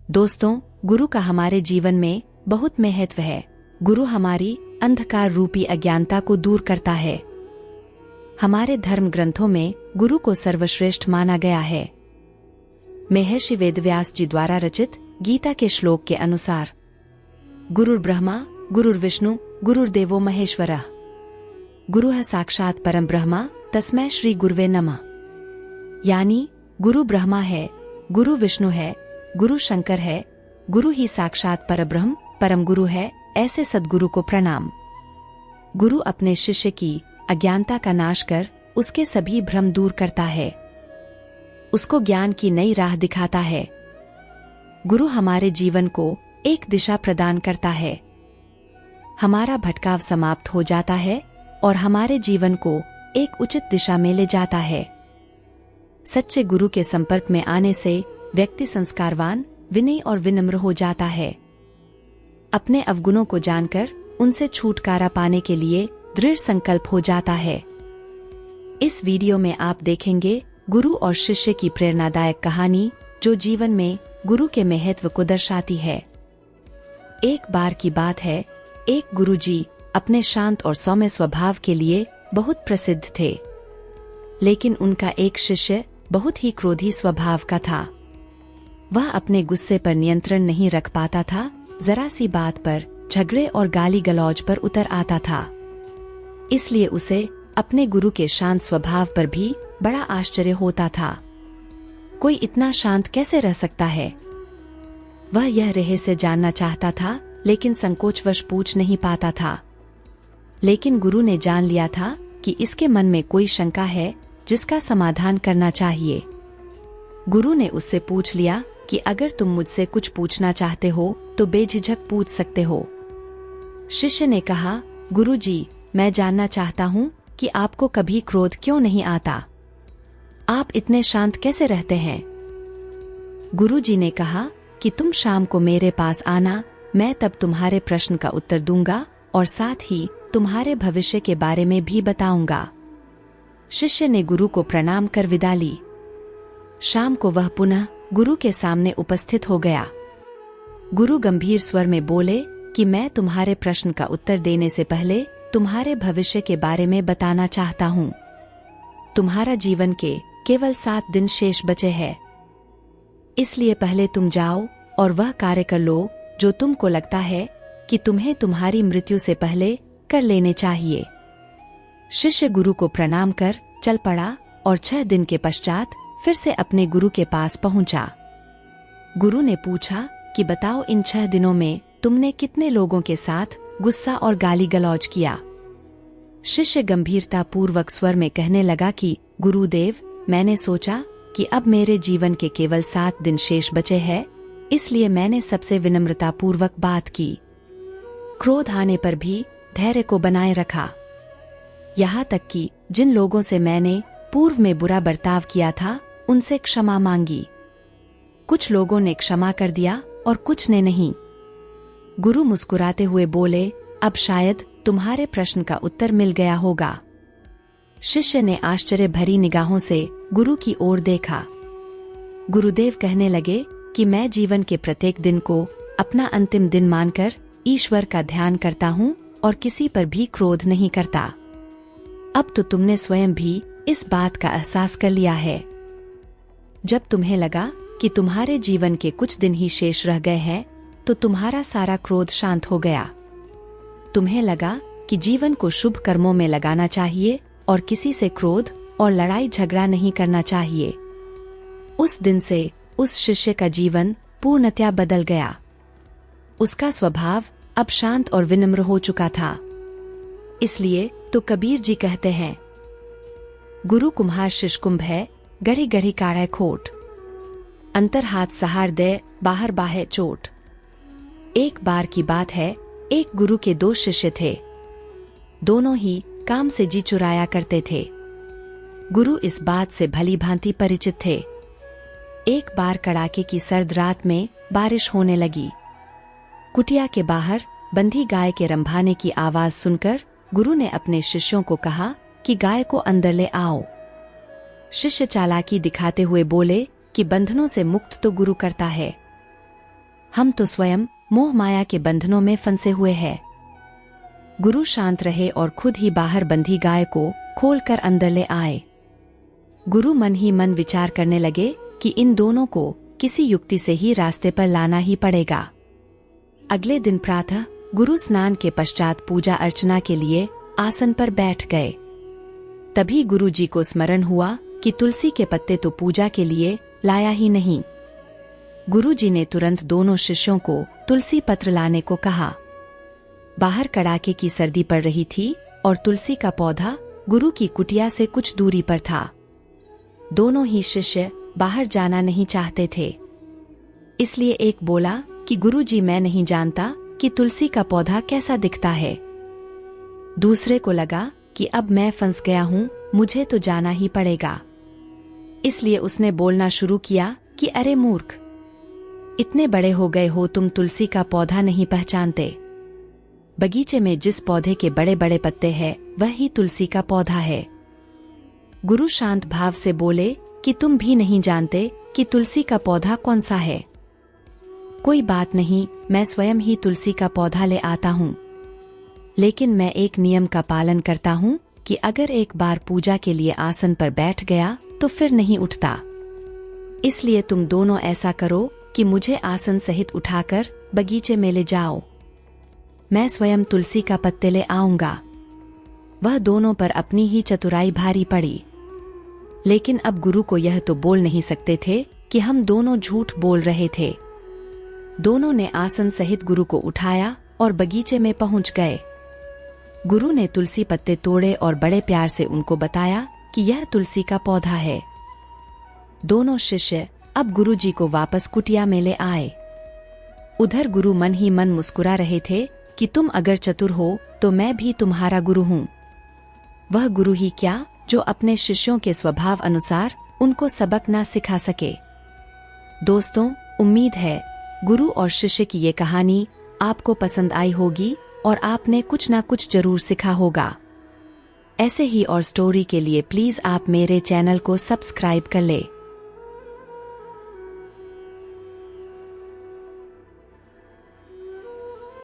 दोस्तों, गुरु का हमारे जीवन में बहुत महत्व है। गुरु हमारी अंधकार रूपी अज्ञानता को दूर करता है। हमारे धर्म ग्रंथों में गुरु को सर्वश्रेष्ठ माना गया है। महर्षि वेदव्यास जी द्वारा रचित गीता के श्लोक के अनुसार गुरुर्ब्रह्मा गुरुर्विष्णु गुरुर्देवो महेश्वरः, गुरुः साक्षात परम ब्रह्मा तस्मै श्री गुरुवे नमः। यानी गुरु ब्रह्मा है, गुरु विष्णु है, गुरु शंकर है, गुरु ही साक्षात परब्रह्म परम गुरु है। ऐसे सद्गुरु को प्रणाम। गुरु अपने शिष्य की अज्ञानता का नाश कर उसके सभी भ्रम दूर करता है, उसको ज्ञान की नई राह दिखाता है। गुरु हमारे जीवन को एक दिशा प्रदान करता है। हमारा भटकाव समाप्त हो जाता है और हमारे जीवन को एक उचित दिशा में ले जाता है। सच्चे गुरु के संपर्क में आने से व्यक्ति संस्कारवान, विनयी और विनम्र हो जाता है। अपने अवगुणों को जानकर उनसे छुटकारा पाने के लिए दृढ़ संकल्प हो जाता है। इस वीडियो में आप देखेंगे गुरु और शिष्य की प्रेरणादायक कहानी, जो जीवन में गुरु के महत्व को दर्शाती है। एक बार की बात है, एक गुरुजी अपने शांत और सौम्य स्वभाव के लिए बहुत प्रसिद्ध थे, लेकिन उनका एक शिष्य बहुत ही क्रोधी स्वभाव का था। वह अपने गुस्से पर नियंत्रण नहीं रख पाता था, जरा सी बात पर झगड़े और गाली गलौज पर उतर आता था। इसलिए उसे अपने गुरु के शांत स्वभाव पर भी बड़ा आश्चर्य होता था। कोई इतना शांत कैसे रह सकता है? वह यह रहस्य जानना चाहता था, लेकिन संकोचवश पूछ नहीं पाता था। लेकिन गुरु ने जान लिया था कि इसके मन में कोई शंका है जिसका समाधान करना चाहिए। गुरु ने उससे पूछ लिया कि अगर तुम मुझसे कुछ पूछना चाहते हो तो बेझिझक पूछ सकते हो। शिष्य ने कहा, गुरुजी, मैं जानना चाहता हूँ कि आपको कभी क्रोध क्यों नहीं आता? आप इतने शांत कैसे रहते हैं? गुरुजी ने कहा कि तुम शाम को मेरे पास आना, मैं तब तुम्हारे प्रश्न का उत्तर दूंगा और साथ ही तुम्हारे भविष्य के बारे में भी बताऊंगा। शिष्य ने गुरु को प्रणाम कर विदा ली। शाम को वह पुनः गुरु के सामने उपस्थित हो गया। गुरु गंभीर स्वर में बोले कि मैं तुम्हारे प्रश्न का उत्तर देने से पहले तुम्हारे भविष्य के बारे में बताना चाहता हूँ। तुम्हारा जीवन के केवल 7 दिन शेष बचे हैं, इसलिए पहले तुम जाओ और वह कार्य कर लो जो तुमको लगता है कि तुम्हें तुम्हारी मृत्यु से पहले कर लेने चाहिए। शिष्य गुरु को प्रणाम कर चल पड़ा और 6 दिन के पश्चात फिर से अपने गुरु के पास पहुंचा। गुरु ने पूछा कि बताओ, इन 6 दिनों में तुमने कितने लोगों के साथ गुस्सा और गाली गलौज किया? शिष्य गंभीरता पूर्वक स्वर में कहने लगा कि गुरुदेव, मैंने सोचा कि अब मेरे जीवन के केवल 7 दिन शेष बचे हैं, इसलिए मैंने सबसे विनम्रता पूर्वक बात की। क्रोध आने पर भी धैर्य को बनाए रखा। यहाँ तक कि जिन लोगों से मैंने पूर्व में बुरा बर्ताव किया था, उनसे क्षमा मांगी। कुछ लोगों ने क्षमा कर दिया और कुछ ने नहीं। गुरु मुस्कुराते हुए बोले, अब शायद तुम्हारे प्रश्न का उत्तर मिल गया होगा। शिष्य ने आश्चर्य भरी निगाहों से गुरु की ओर देखा। गुरुदेव कहने लगे कि मैं जीवन के प्रत्येक दिन को अपना अंतिम दिन मानकर ईश्वर का ध्यान करता हूँ और किसी पर भी क्रोध नहीं करता। अब तो तुमने स्वयं भी इस बात का एहसास कर लिया है। जब तुम्हें लगा कि तुम्हारे जीवन के कुछ दिन ही शेष रह गए हैं, तो तुम्हारा सारा क्रोध शांत हो गया। तुम्हें लगा कि जीवन को शुभ कर्मों में लगाना चाहिए और किसी से क्रोध और लड़ाई झगड़ा नहीं करना चाहिए। उस दिन से उस शिष्य का जीवन पूर्णतया बदल गया। उसका स्वभाव अब शांत और विनम्र हो चुका था। इसलिए तो कबीर जी कहते हैं, गुरु कुम्हार शिष्य कुंभ है, गढ़ी गढ़ी काढ़े खोट, अंतर हाथ सहार दे, बाहर बाहे चोट। एक बार की बात है, एक गुरु के 2 शिष्य थे। दोनों ही काम से जी चुराया करते थे। गुरु इस बात से भली भांति परिचित थे। एक बार कड़ाके की सर्द रात में बारिश होने लगी। कुटिया के बाहर बंधी गाय के रंभाने की आवाज सुनकर गुरु ने अपने शिष्यों को कहा कि गाय को अंदर ले आओ। शिष्य चालाकी दिखाते हुए बोले कि बंधनों से मुक्त तो गुरु करता है, हम तो स्वयं मोह माया के बंधनों में फंसे हुए हैं। गुरु शांत रहे और खुद ही बाहर बंधी गाय को खोलकर अंदर ले आए। गुरु मन ही मन विचार करने लगे कि इन दोनों को किसी युक्ति से ही रास्ते पर लाना ही पड़ेगा। अगले दिन प्रातः गुरु स्नान के पश्चात पूजा अर्चना के लिए आसन पर बैठ गए। तभी गुरु जी को स्मरण हुआ कि तुलसी के पत्ते तो पूजा के लिए लाया ही नहीं। गुरु जी ने तुरंत दोनों शिष्यों को तुलसी पत्र लाने को कहा। बाहर कड़ाके की सर्दी पड़ रही थी और तुलसी का पौधा गुरु की कुटिया से कुछ दूरी पर था। दोनों ही शिष्य बाहर जाना नहीं चाहते थे। इसलिए एक बोला कि गुरु जी मैं नहीं जानता कि तुलसी का पौधा कैसा दिखता है। दूसरे को लगा कि अब मैं फंस गया हूं, मुझे तो जाना ही पड़ेगा। इसलिए उसने बोलना शुरू किया कि अरे मूर्ख, इतने बड़े हो गए हो तुम तुलसी का पौधा नहीं पहचानते। बगीचे में जिस पौधे के बड़े बड़े पत्ते हैं वही तुलसी का पौधा है। गुरु शांत भाव से बोले कि तुम भी नहीं जानते कि तुलसी का पौधा कौन सा है। कोई बात नहीं, मैं स्वयं ही तुलसी का पौधा ले आता हूँ। लेकिन मैं एक नियम का पालन करता हूँ कि अगर एक बार पूजा के लिए आसन पर बैठ गया तो फिर नहीं उठता। इसलिए तुम दोनों ऐसा करो कि मुझे आसन सहित उठाकर बगीचे में ले जाओ। मैं स्वयं तुलसी का पत्ते ले आऊंगा। वह दोनों पर अपनी ही चतुराई भारी पड़ी। लेकिन अब गुरु को यह तो बोल नहीं सकते थे कि हम दोनों झूठ बोल रहे थे। दोनों ने आसन सहित गुरु को उठाया और बगीचे में पहुंच गए। गुरु ने तुलसी पत्ते तोड़े और बड़े प्यार से उनको बताया कि यह तुलसी का पौधा है। दोनों शिष्य अब गुरु जी को वापस कुटिया में ले आए। उधर गुरु मन ही मन मुस्कुरा रहे थे कि तुम अगर चतुर हो तो मैं भी तुम्हारा गुरु हूँ। वह गुरु ही क्या जो अपने शिष्यों के स्वभाव अनुसार उनको सबक ना सिखा सके। दोस्तों, उम्मीद है गुरु और शिष्य की ये कहानी आपको पसंद आई होगी और आपने कुछ ना कुछ जरूर सीखा होगा। ऐसे ही और स्टोरी के लिए प्लीज आप मेरे चैनल को सब्सक्राइब कर ले।